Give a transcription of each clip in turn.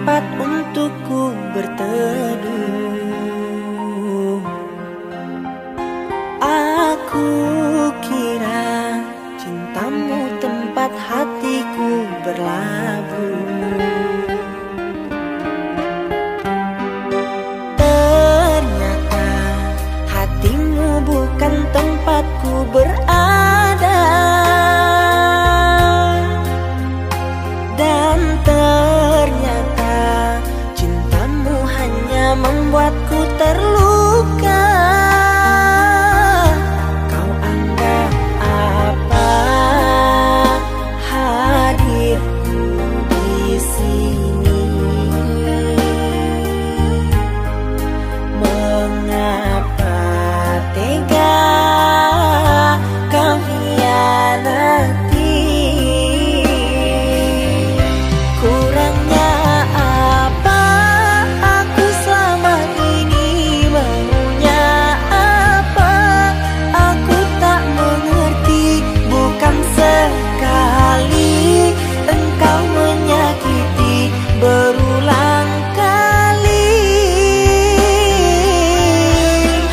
tempat untukku berteduh. Aku kira cintamu tempat hatiku berlabuh. Ternyata hatimu bukan tempatku berada. Dan ternyata cintamu hanya membuatku terluka. Kau anggap apa hadirku di sini? Mengapa tega kau hianati? Kurangnya apa aku selama ini? Maunya apa aku tak mengerti. Bukan sekali engkau menyakiti, berulang kali.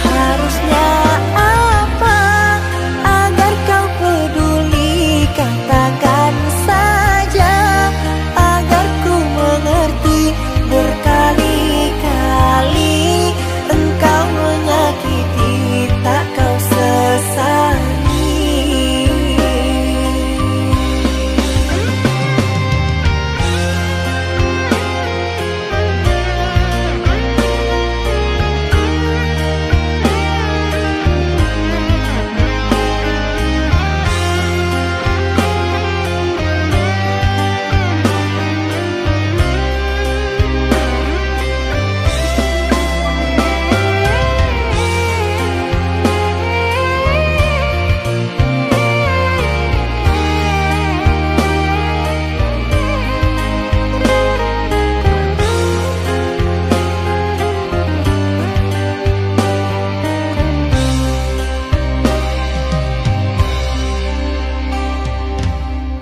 Harusnya apa agar kau peduli? Katakan saja agar ku mengerti. Berkali-kali engkau menyakiti, tak kau sesali.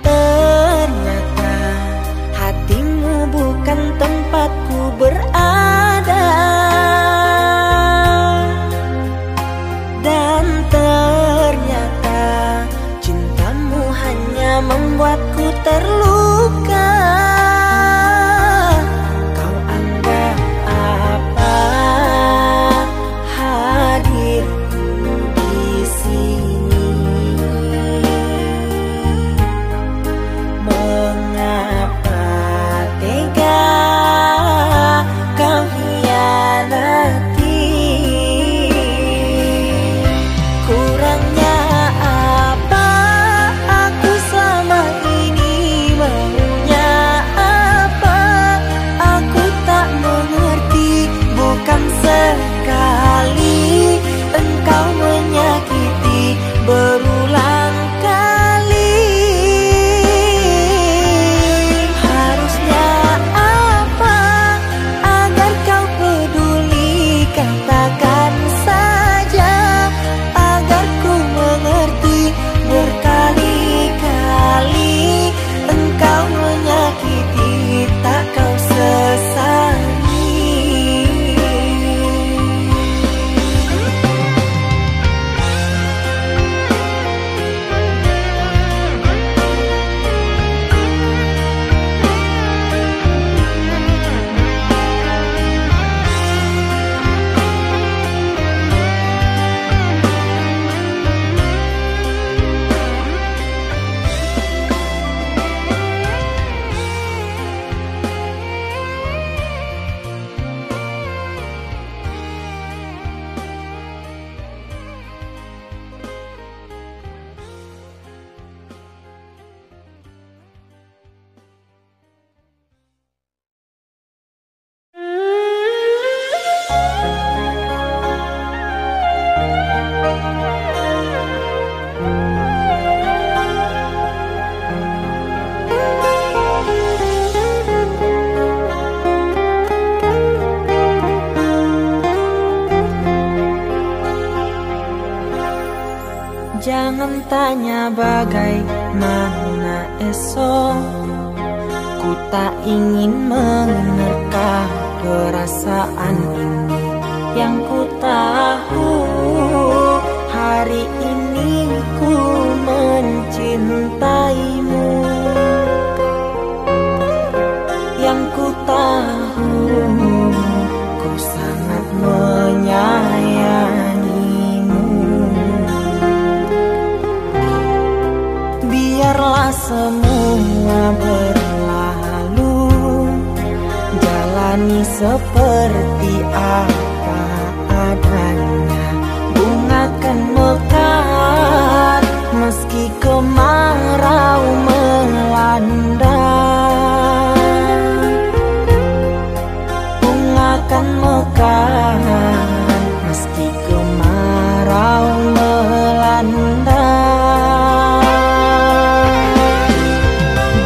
Ternyata hatimu bukan tempatku berada. Dan ternyata cintamu hanya membuatku terluka. Kau anggap apa hadirku di sini? Mengapa tega kau hianati? Kurangnya apa aku selama ini? Maunya apa aku tak mengerti. Bukan sekali engkau menyakiti, berulang kali. Harusnya apa agar kau peduli? Katakan saja agar ku mengerti. Berkali-kali engkau menyakiti, tak kau sesali. Jangan tanya bagaimana esok, Ku tak ingin menerka perasaan ini. Yang ku tahu hari ini ku mencintaimu. Yang ku tahu ku sangat menyayangimu. Biarlah semua berlalu, jalani seperti apa adanya. Bunga kan mekar meski kemarau melanda. Bunga kan mekar meski kemarau melanda.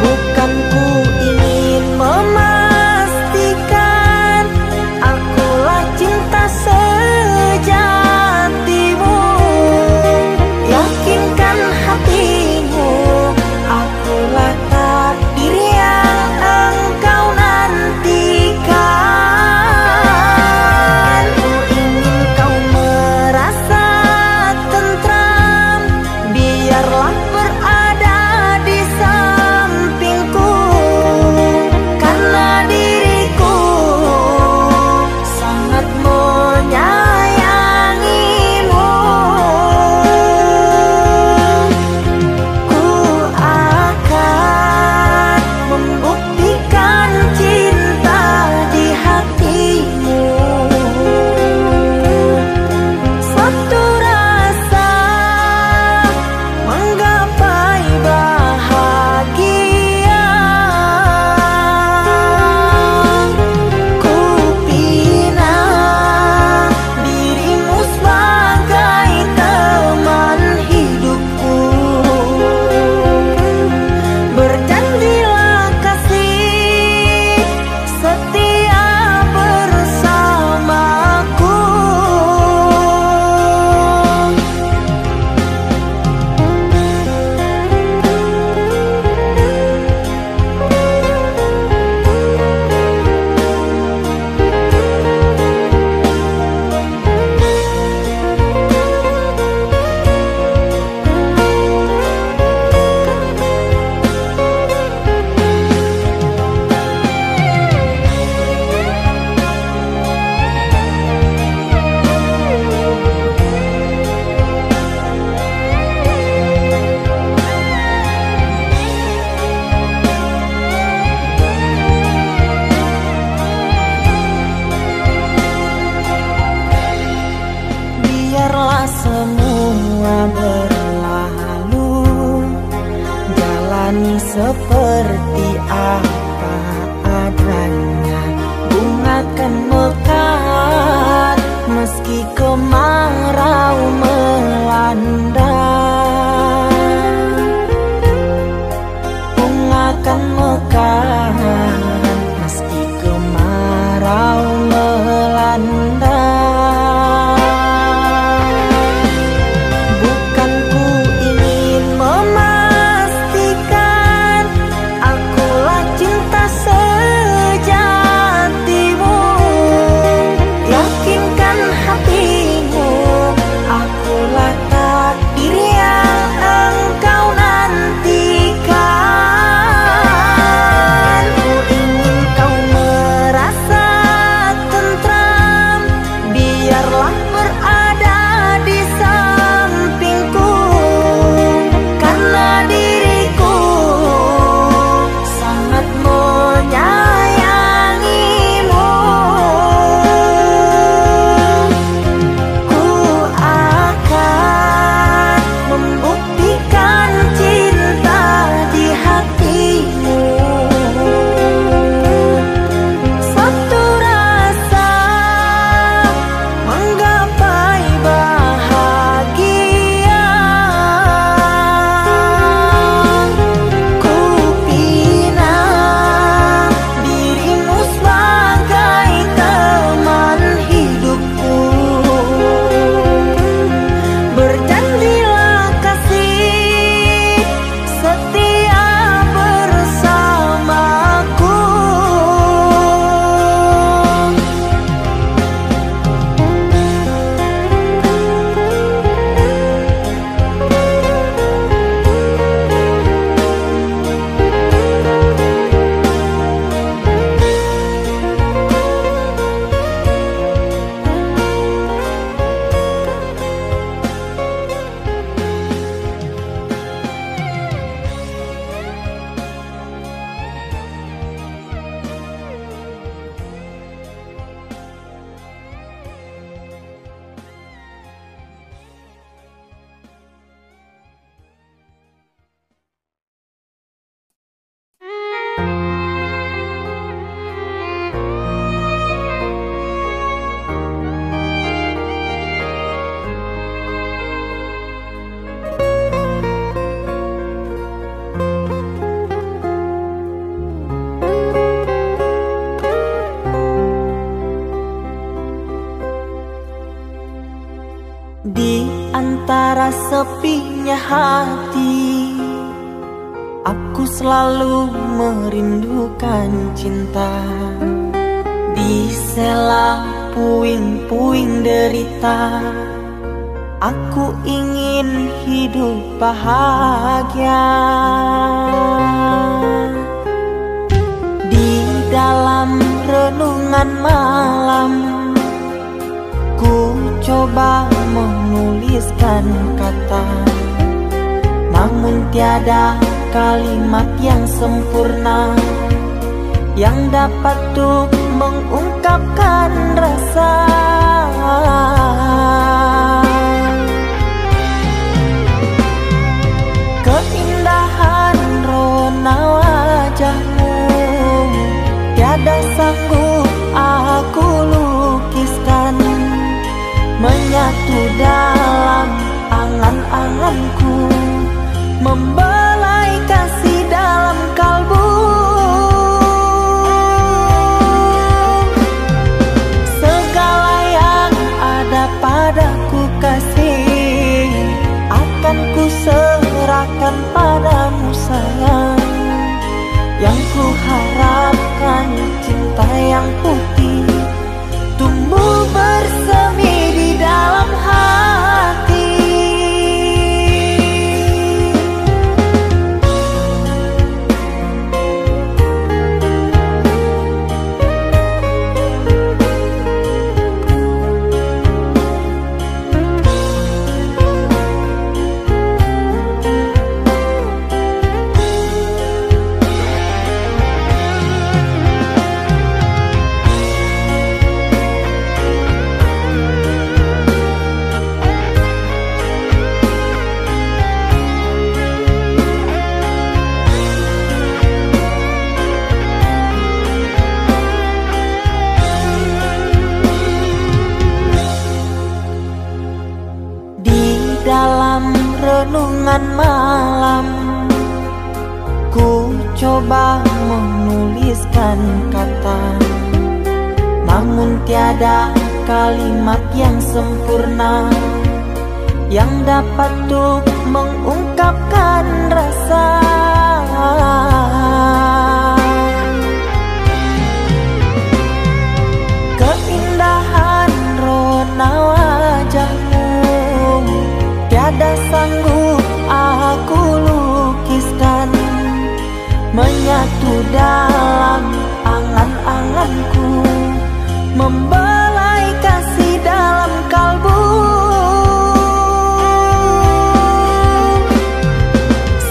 Bukan ku ingin memastikan akulah cinta sejatimu. Yakinkan hatimu, akulah takdir yang engkau nantikan. Ku ingin kau merasa tentram, biarlah berada di sampingku. Karena diriku sangat menyayangimu. Ku akan membuktikan cinta di hatimu. Satu rasa menggapai bahagia. Ku pinang dirimu sebagai teman hidupku. Berjanjilah kasih setia bersamaku. Biarlah semua berlalu, jalani seperti apa adanya. Bunga kan mekar meski kemarau melanda. Bunga kan mekar meski kemarau melanda. Bukan ku ingin memastikan antara sepinya hati, aku selalu merindukan cinta. Di sela puing-puing derita, aku ingin hidup bahagia. Di dalam renungan malam, ku coba menuliskan kata, namun tiada kalimat yang sempurna yang dapat untuk mengungkapkan rasa. Keindahan rona wajahmu tiada sanggup aku lukiskan, menyatu dalam angan-anganku, membelai kasih dalam kalbu. Segala yang ada padaku kasih, akan ku serahkan padamu sayang. Yang ku harapkan cinta yang putih tumbuh bersemi di dalam hati. Dalam renungan malam, ku coba menuliskan kata, namun tiada kalimat yang sempurna yang dapat untuk mengungkapkan rasa. Keindahan rona wajahmu tiada sanggup aku lukiskan, menyatu dalam angan-anganku, membelai kasih dalam kalbu.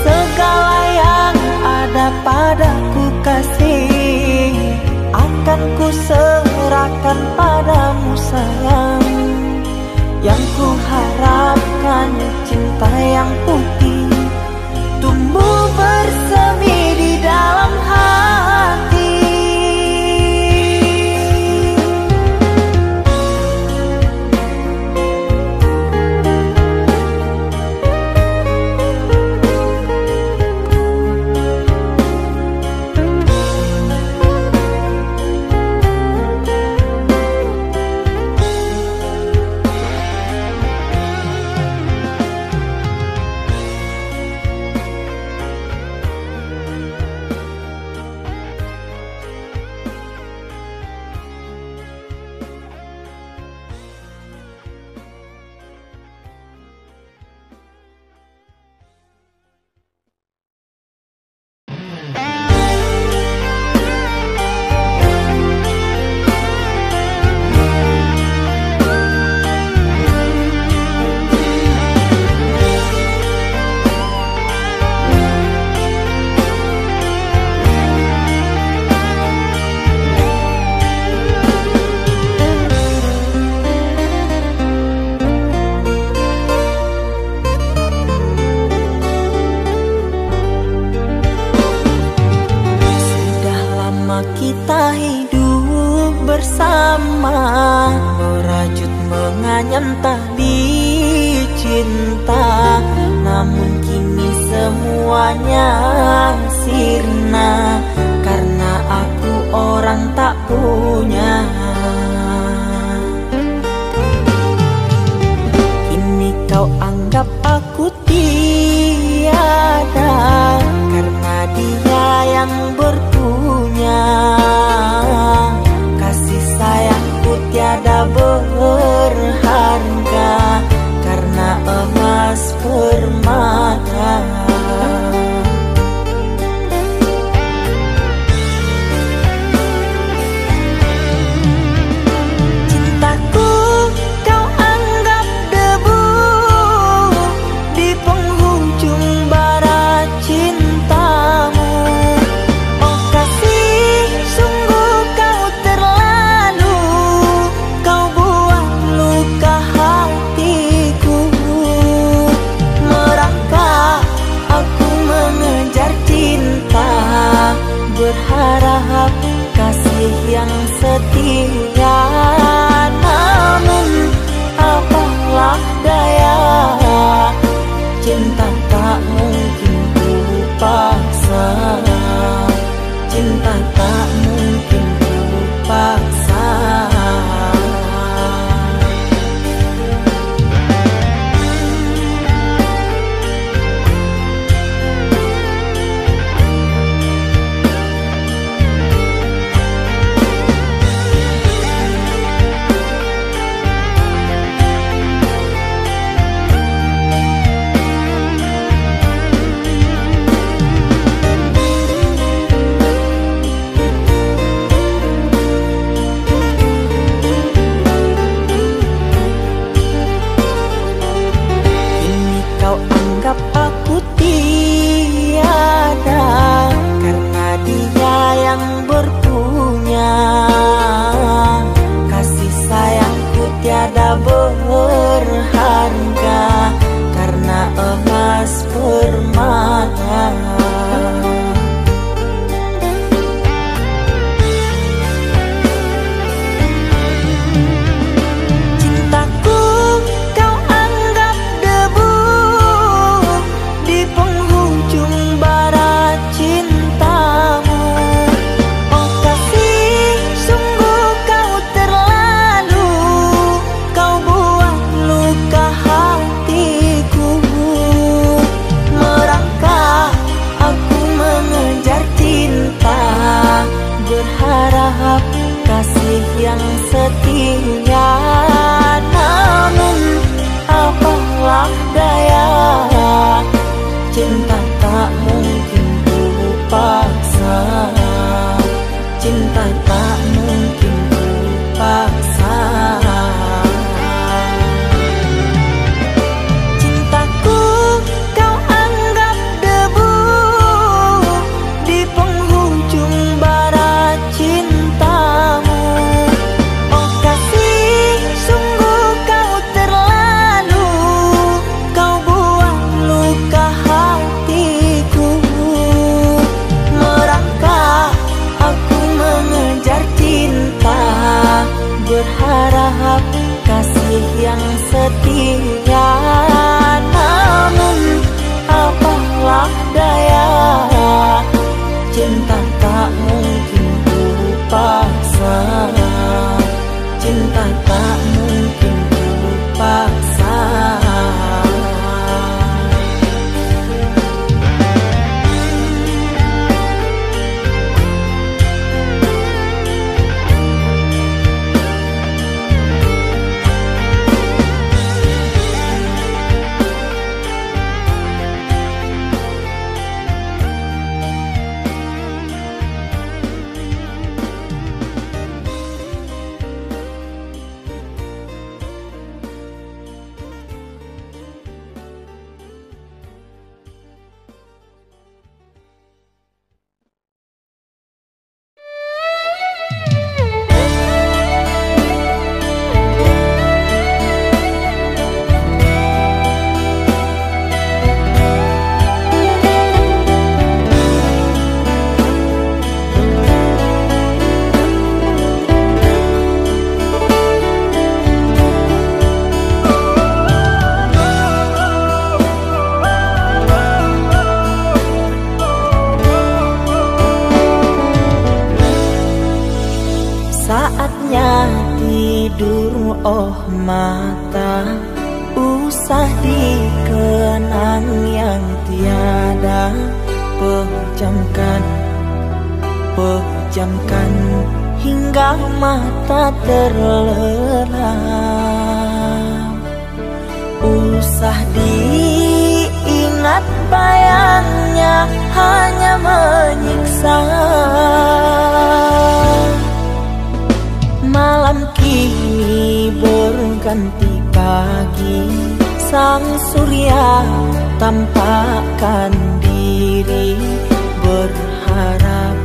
Segala yang ada padaku kasih, akan ku serahkan padamu sayang. Yang ku harapkan cinta yang putih tumbuh bersemi di dalam hati. Kita hidup bersama, merajut menganyam tali cinta, namun kini semuanya sirna karena aku orang tak punya. Kini kau anggap berharap kasih yang setia. Namun apalah daya, cinta tak mungkin ku paksa. Cinta tak mungkin ku paksa. Berharga karena emas permata. Cintaku kau anggap debu di penghujung bara cintamu. Oh kasih, sungguh kau terlalu, kau buat luka hatiku. Merangkak aku mengejar cinta, berharap kasih yang setia. Namun apalah daya, cinta tak mungkin ku paksa. Cinta tak mungkin ku paksa. Cintaku kau anggap debu di penghujung bara cintamu. Oh kasih, sungguh kau terlalu, kau buat luka hatiku. Merangkak aku mengejar cinta, berharap kasih yang setia. Namun apalah daya, cinta tak mungkin ku paksa. Cinta tak mungkin ku paksa. Saatnya tidur, oh mata, usah dikenang yang tiada. Pejamkan, pejamkan hingga mata terlelap. Usah diingat bayangnya, hanya menyiksa. Malam kini berganti pagi, sang surya tampakkan diri, berharap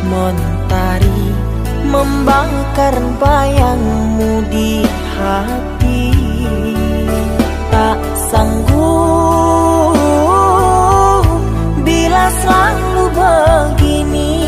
mentari membakar bayangmu di hati. Tak sanggup bila selalu begini,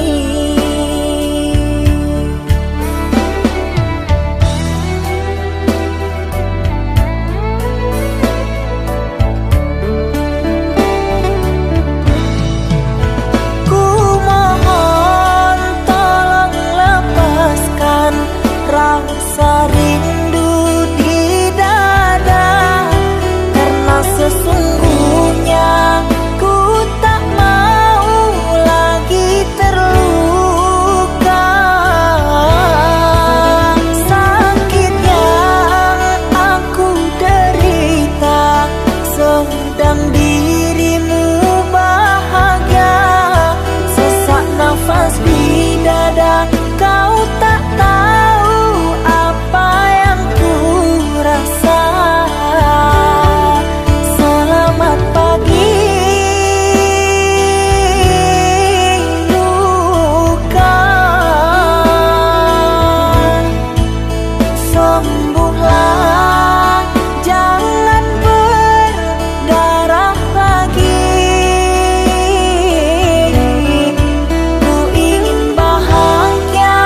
dada, kau tak tahu apa yang ku rasa. Selamat pagi luka, sembuhlah, jangan berdarah lagi. Ku ingin bahagia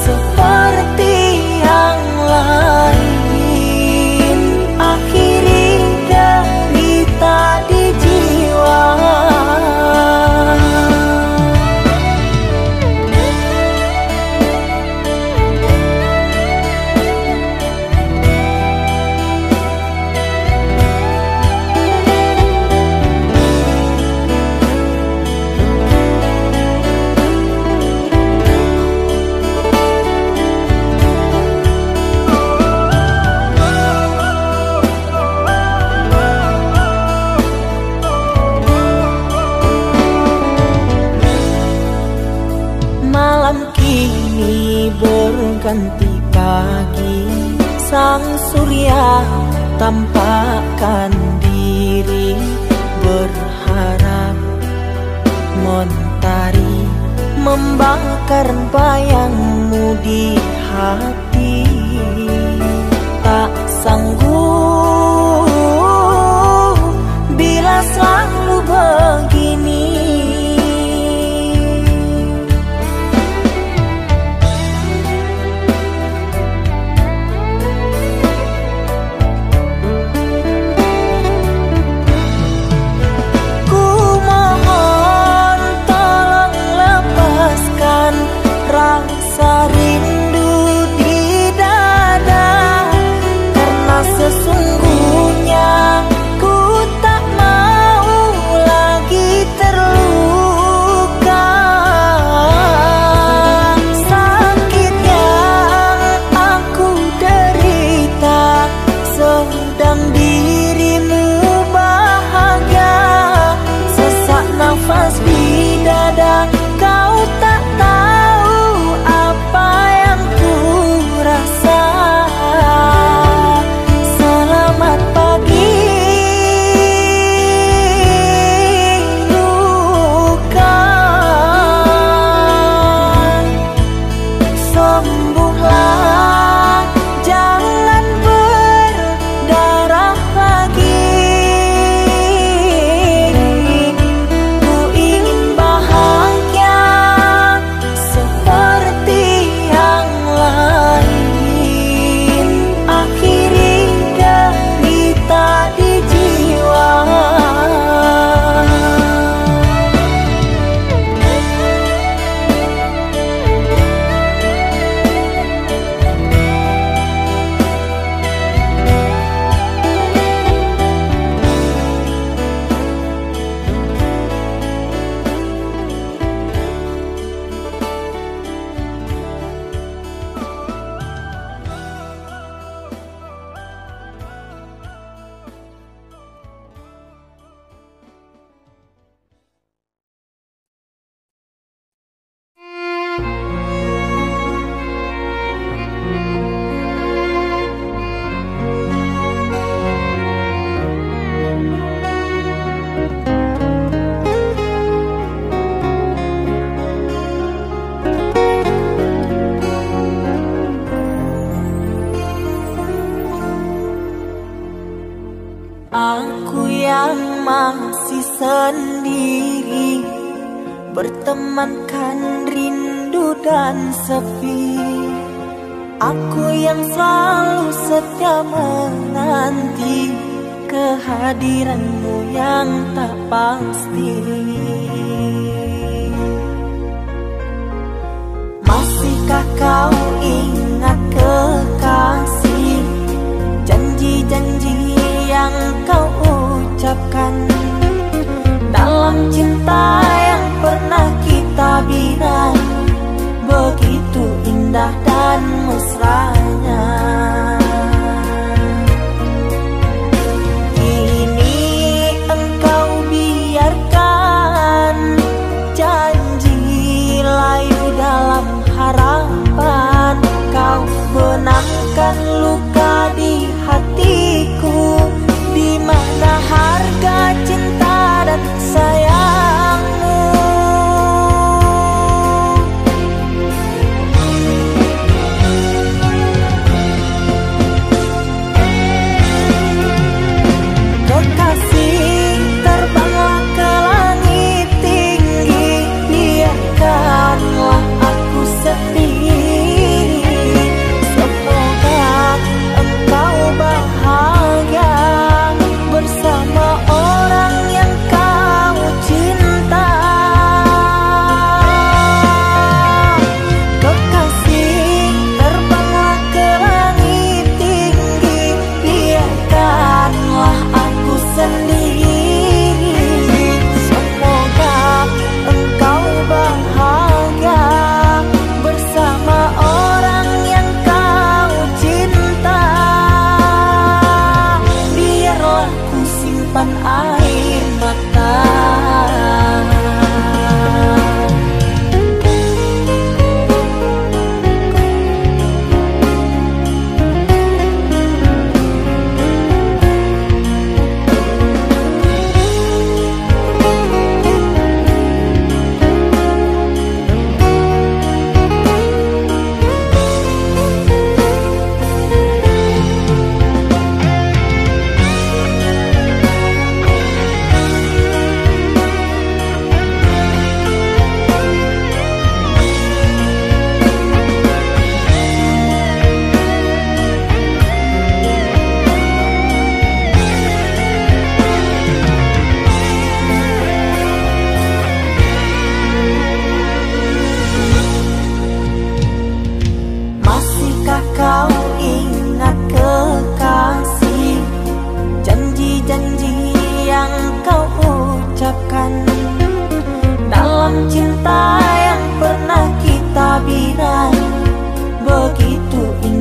seperti yang lain, akhiri derita di jiwa. Malam kini berganti pagi, sang surya tampakkan diri, berharap mentari membakar bayangmu di hati. Tak sanggup bila selalu begini. Ku mohon tolong lepaskan rasa rindu di dada, karena sesungguhnya ku tak mau lagi terluka. Sakit yang aku derita, sedang dirimu bahagia. Sesak nafas di dada, kau tak tahu apa yang ku rasa. Selamat pagi luka, sembuhlah, jangan berdarah lagi. Ku ingin bahagia seperti yang lain, akhiri derita di jiwa. Aku yang masih sendiri, bertemankan rindu dan sepi. Aku yang selalu setia menanti kehadiranmu yang tak pasti. Masihkah kau ingat kekasih, janji-janji yang kau ucapkan dalam cinta yang pernah kita bina, begitu indah dan mesranya. Kini engkau biarkan janji layu dan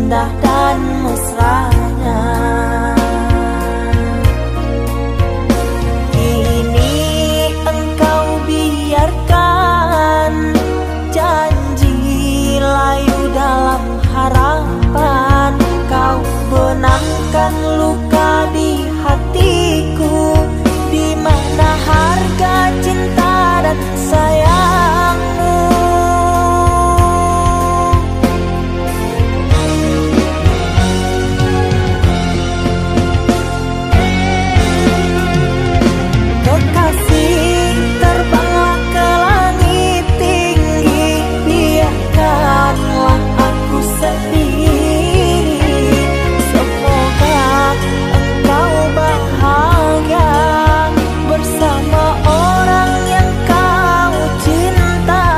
indah dan mesranya. Kini engkau biarkan janji layu dalam harapan. Kau benangkan luka di hatiku, di mana harga cinta dan sayangmu. Kekasih, terbanglah ke langit tinggi, biarkanlah aku sendiri. Semoga engkau bahagia bersama orang yang kau cinta.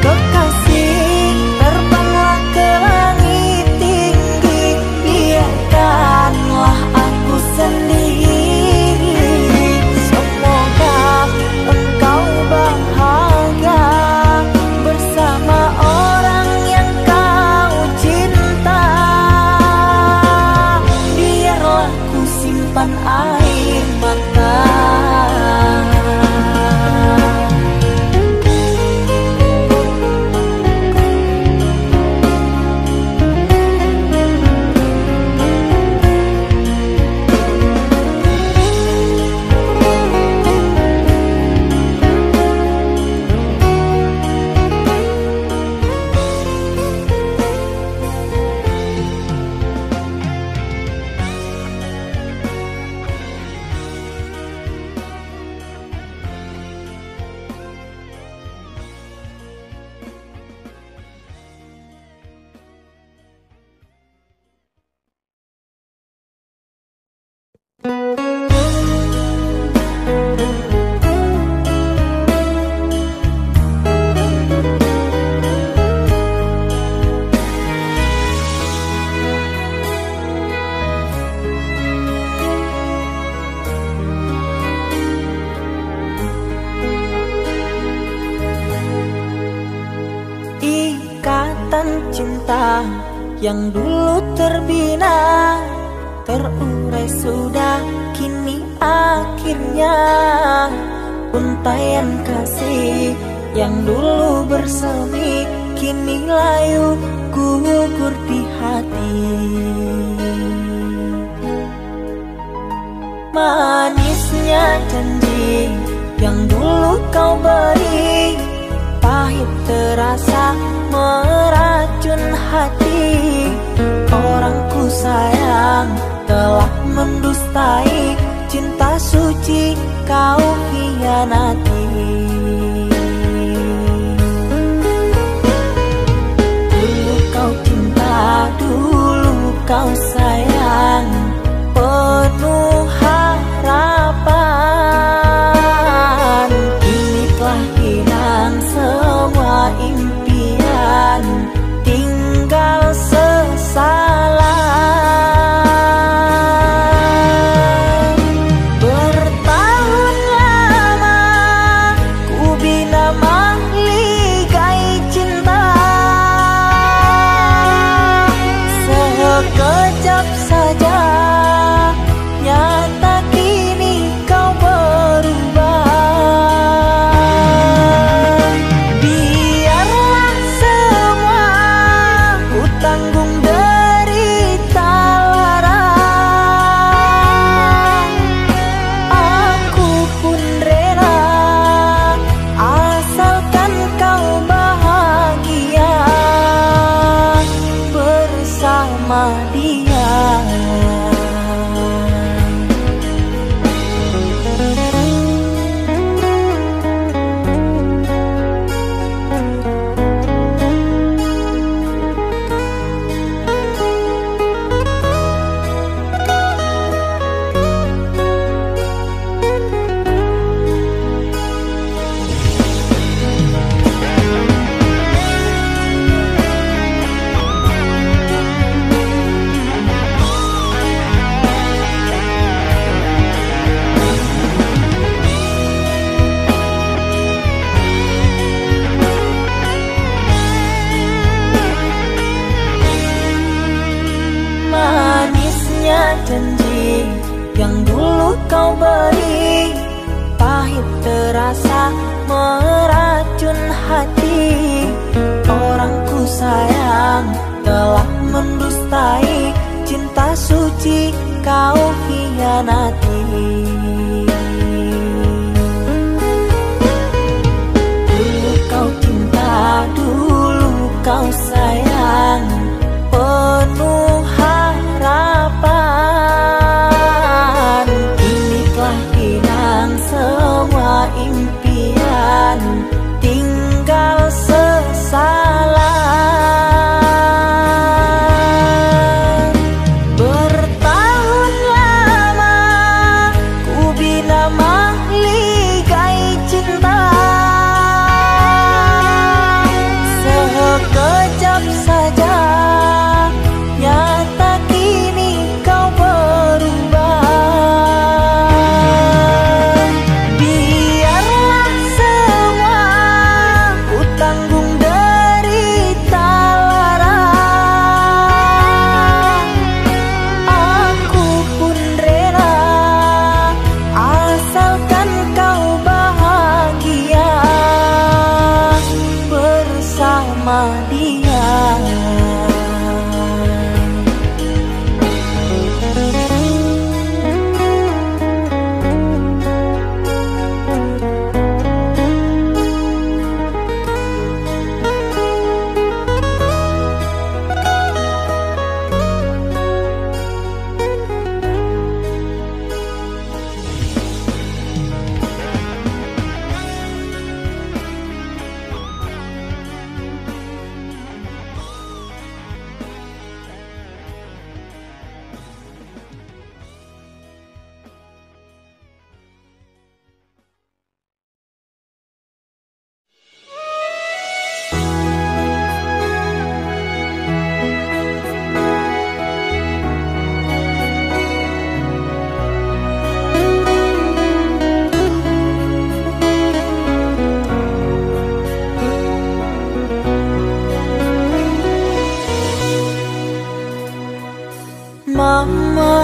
Kekasih, terbanglah ke langit tinggi, biarkanlah aku sendiri. Semoga engkau bahagia bersama orang yang kau cinta. Biarlah ku simpan air mata. Ikatan cinta yang dulu terbina, terurai sudah kini akhirnya. Untaian kasih yang dulu bersemi, kini layu gugur di hati. Manisnya janji yang dulu kau beri, pahit terasa meracun hati. Orang ku sayang telah mendustai, cinta suci kau hianati. Dulu kau cinta, dulu kau sayang, penuh harapan. Kini telah hilang semua impian, tinggal sesalan. Bertahun lama ku bina mahligai cinta, sekejap janji yang dulu kau beri, pahit terasa meracun hati. Orang ku sayang telah mendustai cinta suci kau hianati. Dulu kau cinta, dulu kau sayang, penuh harapan. Kini telah hilang semua impian, tinggal sesalan. Bertahun lama ku bina mahligai cinta, sekejap saja nyata kini kau berubah. Biarlah semua ku tanggung derita lara, aku pun rela asalkan kau bahagia bersama dia. Mama,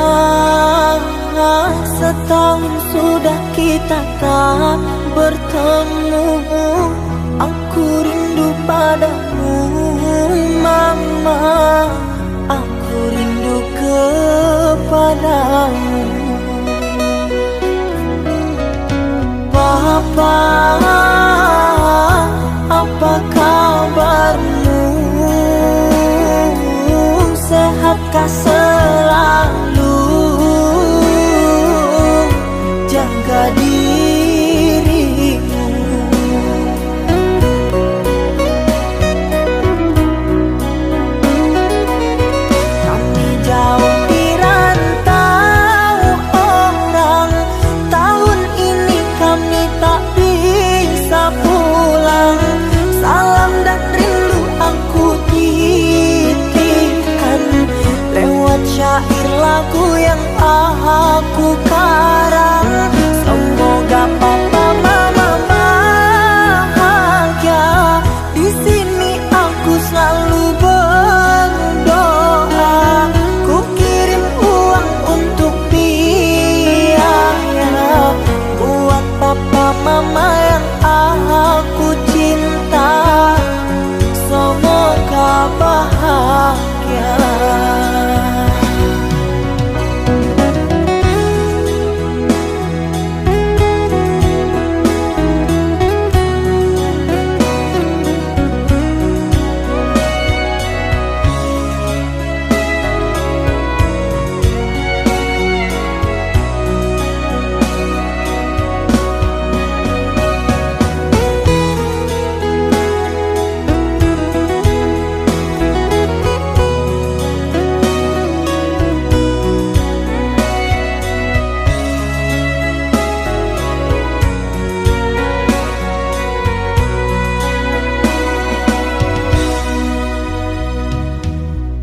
setahun sudah kita tak bertemu. Aku rindu padamu, Mama. Aku rindu kepadamu. Papa, apa kabarmu? Sehatkah selalu? Jaga dirimu. Kami jauh di rantau orang, tahun ini kami tak bisa pulang. Salam dan rindu aku titipkan lewat syair lagu yang aku karang. Semoga papa mama bahagia. Di sini aku selalu berdoa. Ku kirim uang untuk biaya buat papa mama yang aku cinta. Semoga bahagia.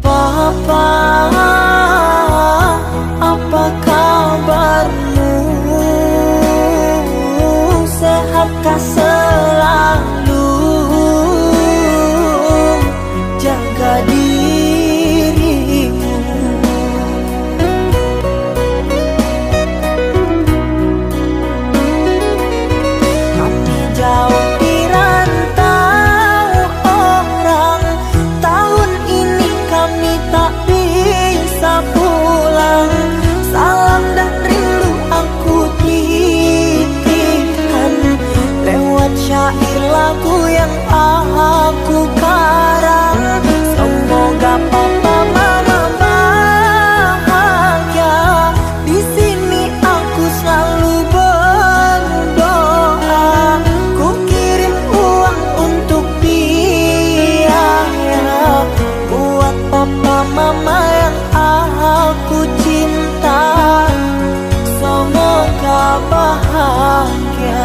Papa, apa kabarmu? Sehatkah selalu? Jaga dirimu. syair lagu yang aku karang. Semoga papa mama bahagia. Di sini aku selalu berdoa. Ku kirim uang untuk biaya buat papa mama yang aku cinta. Semoga bahagia.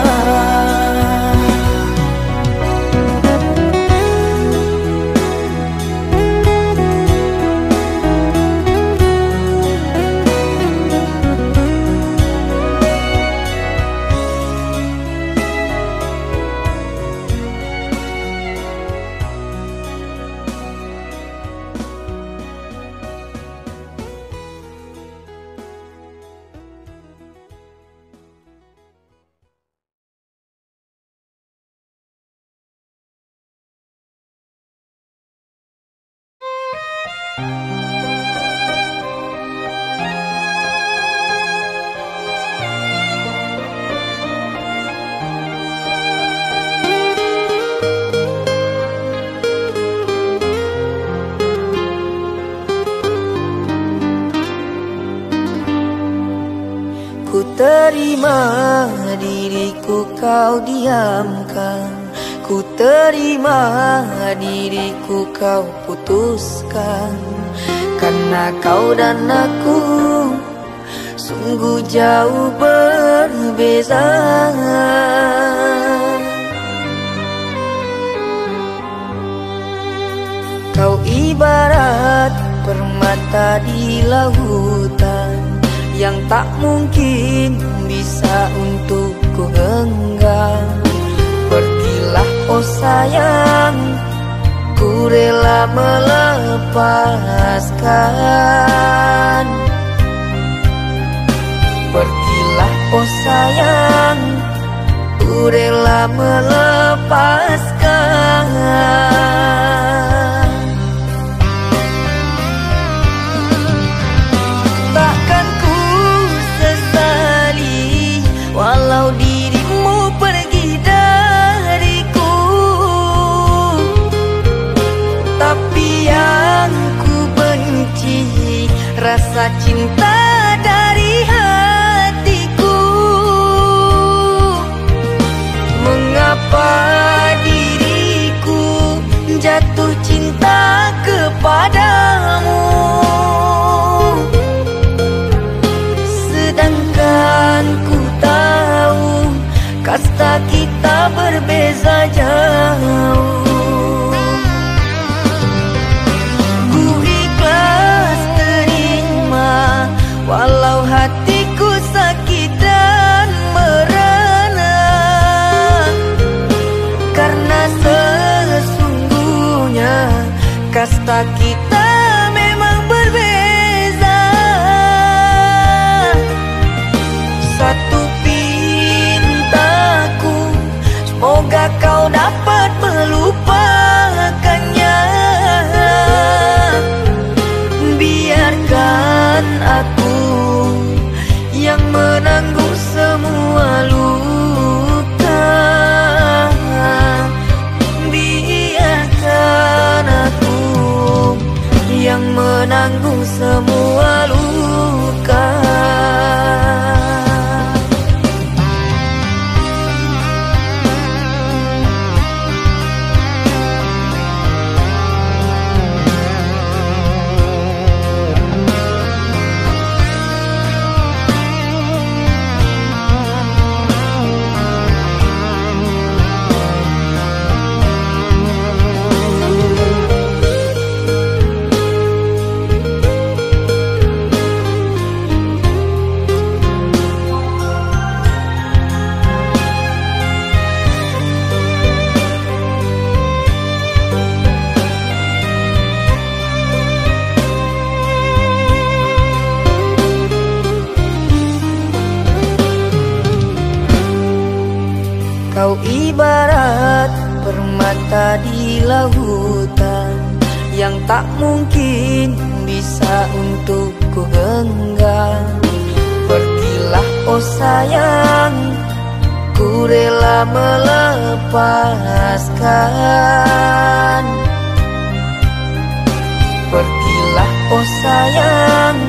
Ku terima diriku kau diamkan, ku terima diriku kau putuskan. Karena kau dan aku sungguh jauh berbeza. Kau ibarat permata di lautan yang tak mungkin bisa untuk ku genggam. Pergilah oh sayang, ku rela melepaskan. Pergilah oh sayang, ku rela melepaskan. Takkan ku sesali walau dirimu pergi dariku. Tapi yang ku benci rasa cinta dari hatiku. Mengapa diriku jatuh cinta kepadamu, sedangkan ku tahu kasta kita berbeza jauh. Ku ikhlas terima walau hatiku sakit dan merana. Karena sesungguhnya kasta kita memang berbeza. Satu pintaku, semoga kau dapat melupakannya. Biarkan aku yang menanggung semua luka. Biarkan aku yang menanggung semua luka. Kau ibarat permata di lautan yang tak mungkin bisa untuk ku genggam. Pergilah oh sayang, ku rela melepaskan. lepaskan. Pergilah oh sayang,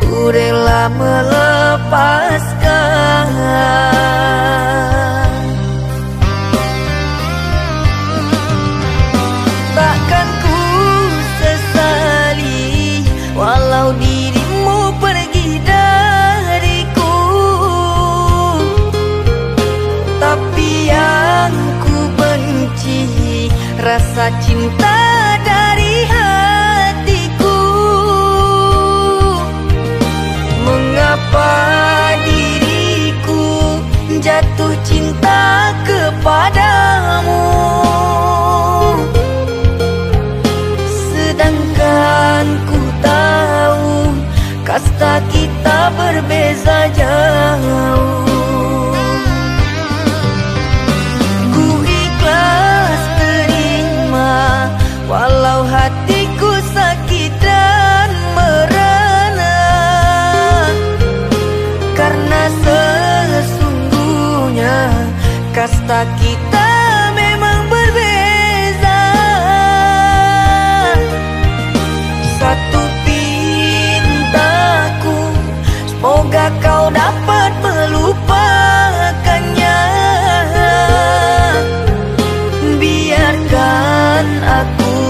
ku rela melepaskan. Takkan ku sesali walau dirimu pergi dariku, tapi yang ku benci rasa cinta dari hatiku. Mengapa diriku jatuh cinta kepadamu, sedangkan ku tahu kasta kita berbeza jauh. Ku ikhlas terima walau hatiku sakit dan merana, karena sesungguhnya kasta kita memang berbeza. Satu pintaku, semoga kau dapat melupakannya. Biarkan aku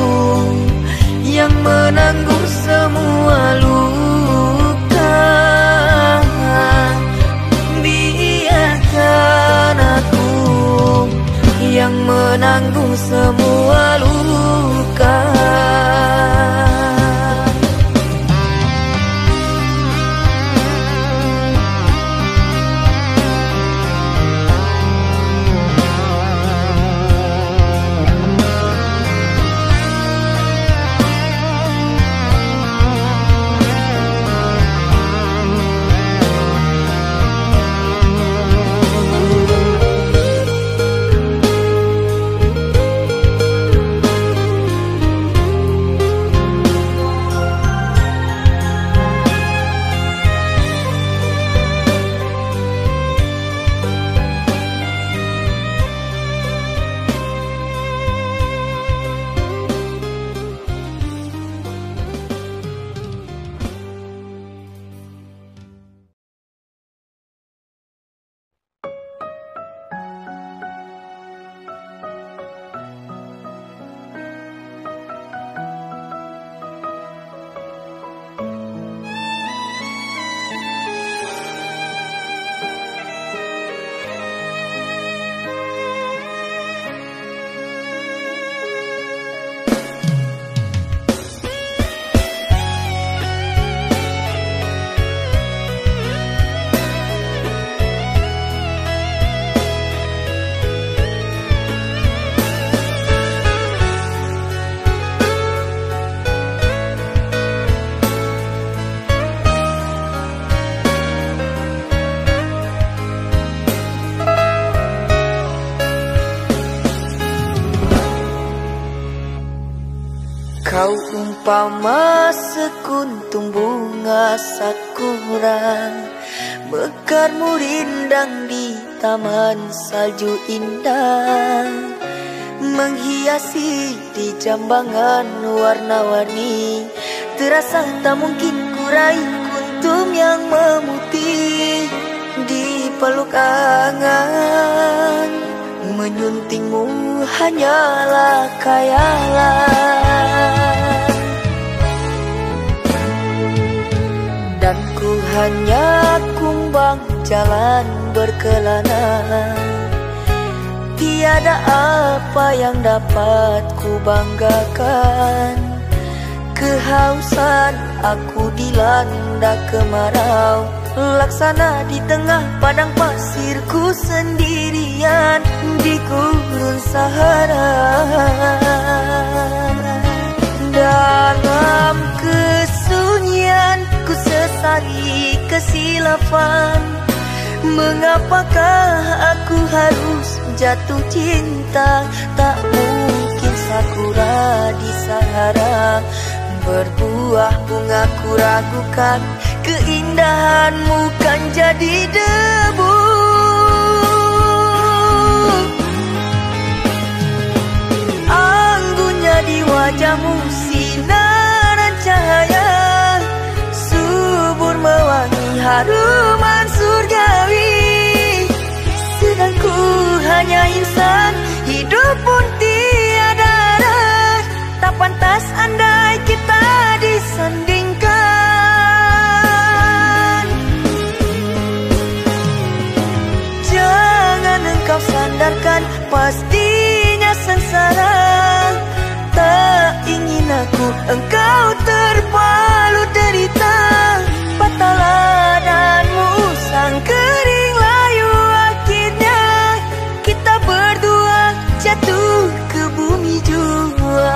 yang menanggung semua luka. Biarkan aku yang menanggung semua luka. Kau umpama sekuntum bunga sakura, mekarmu rindang di taman salju indah, menghiasi di jambangan warna-warni. Terasa tak mungkin kurai kuntum yang memutih di peluk angan. Menyuntingmu hanyalah khayalan, dan ku hanya kumbang jalan berkelana. Tiada apa yang dapat ku banggakan. Kehausan aku dilanda kemarau, laksana di tengah padang pasirku sendirian di gurun Sahara. Dalam kesunyian ku sesali kesilafan. Mengapakah aku harus jatuh cinta? Tak mungkin sakura di Sahara berbuah bunga, ku ragukan keindahanmu kan jadi debu. hidup pun tiada arah. Tak pantas andai kita disandingkan. Jangan engkau sandarkan, pastinya sengsara. Tak ingin aku engkau terpalu derita. Patahlah dan musang kering layu, akhirnya kita berdua jatuh ke bumi jua.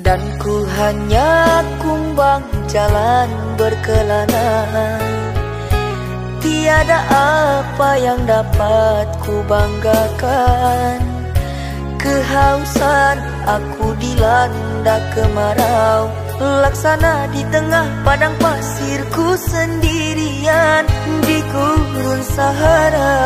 Dan ku hanya kumbang jalan berkelana. Tiada apa yang dapat ku banggakan. Kehausan aku dilanda kemarau, laksana di tengah padang pasirku sendirian di gurun Sahara.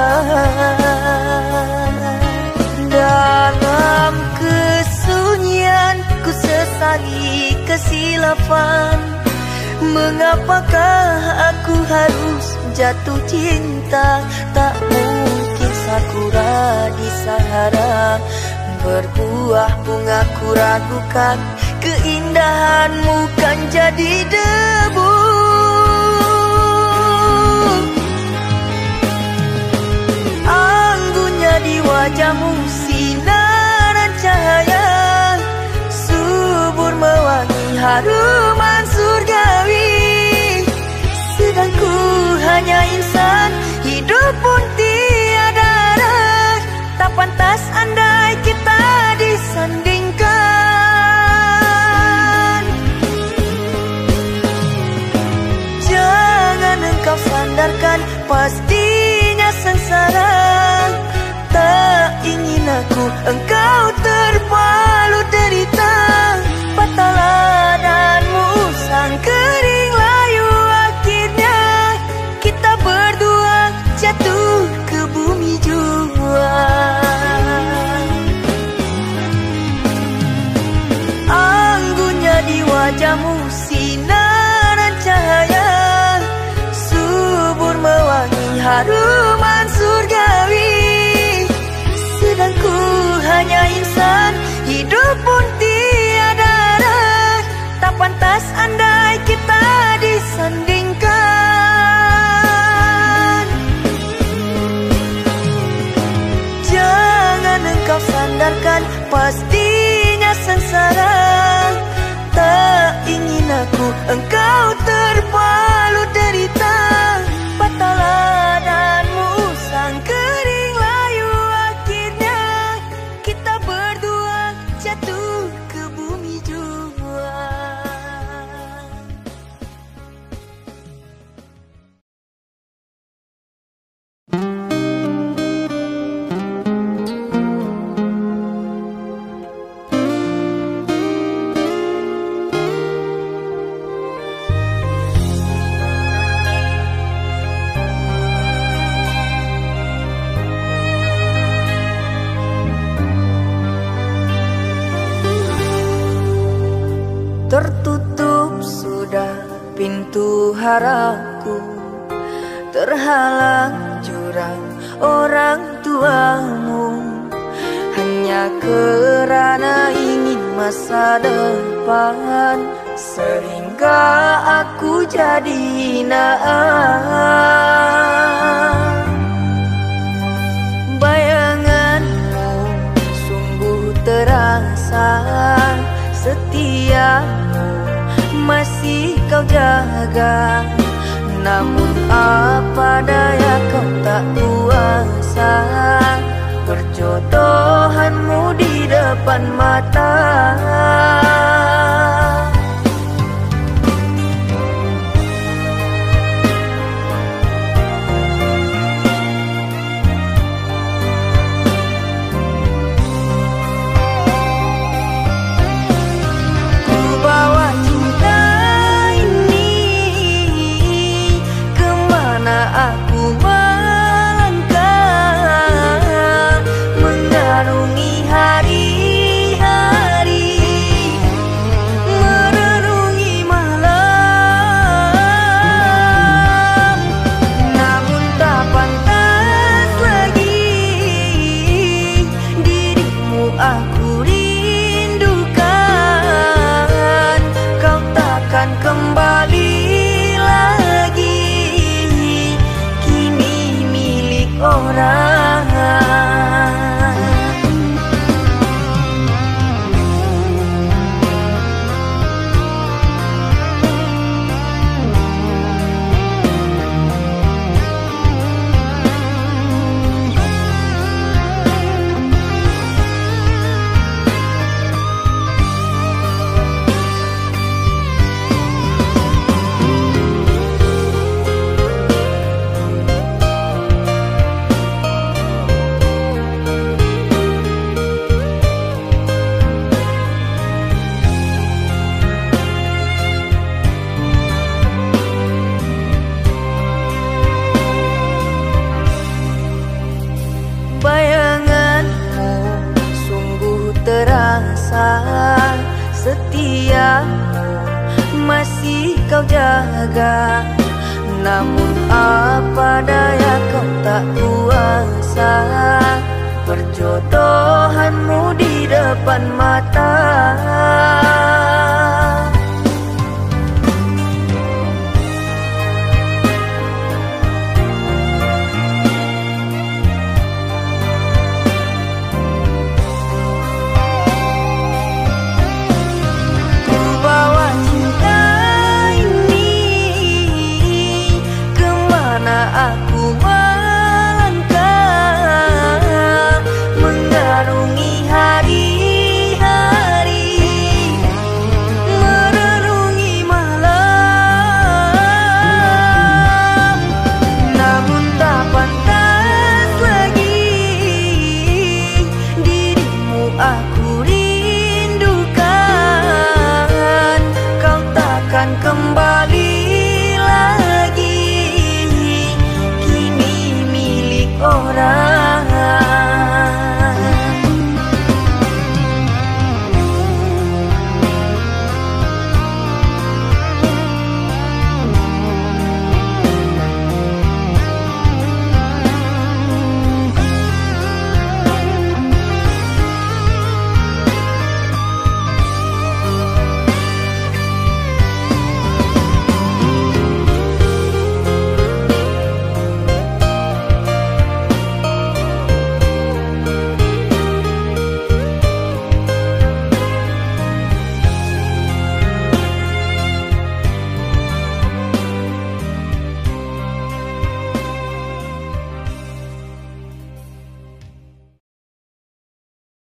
Dalam kesunyian ku sesali kesilapan. Mengapakah aku harus jatuh cinta? Tak mungkin sakura di Sahara berbuah bunga, ku ragukan keindahanmu kan jadi debu. Anggunnya di wajahmu sinaran cahaya, subur mewangi haruman surgawi. Sedang ku hanya insan, hidup pun tiada arah. Tak pantas andai kita disandingkan. Jangan engkau sandarkan, pastinya sengsara. Tak ingin aku engkau terpalu derita. Patahlah dan musang kering layu, akhirnya kita berdua jatuh ke bumi jua. Anggunnya di wajahmu sinaran cahaya, subur mewangi haruman surgawi. Sedang ku hanya insan, hidup pun tiada arah. Tak pantas andai kita disandingkan. Jangan engkau sandarkan, pastinya sengsara. Tak ingin aku engkau terpalu derita. Patahlah dan musang kering layu, akhirnya kita berdua jatuh ke bumi jua. Tertutup sudah pintu harapku, terhalang jurang orang tuamu. Hanya kerana ingin masa depan, sehingga aku jadi naas. Bayanganmu sungguh terasa, setiamu masih kau jaga. Namun apa daya kau tak kuasa, perjodohanmu di depan mata. setiamu masih kau jaga. Namun apa daya kau tak kuasa, perjodohanmu di depan mata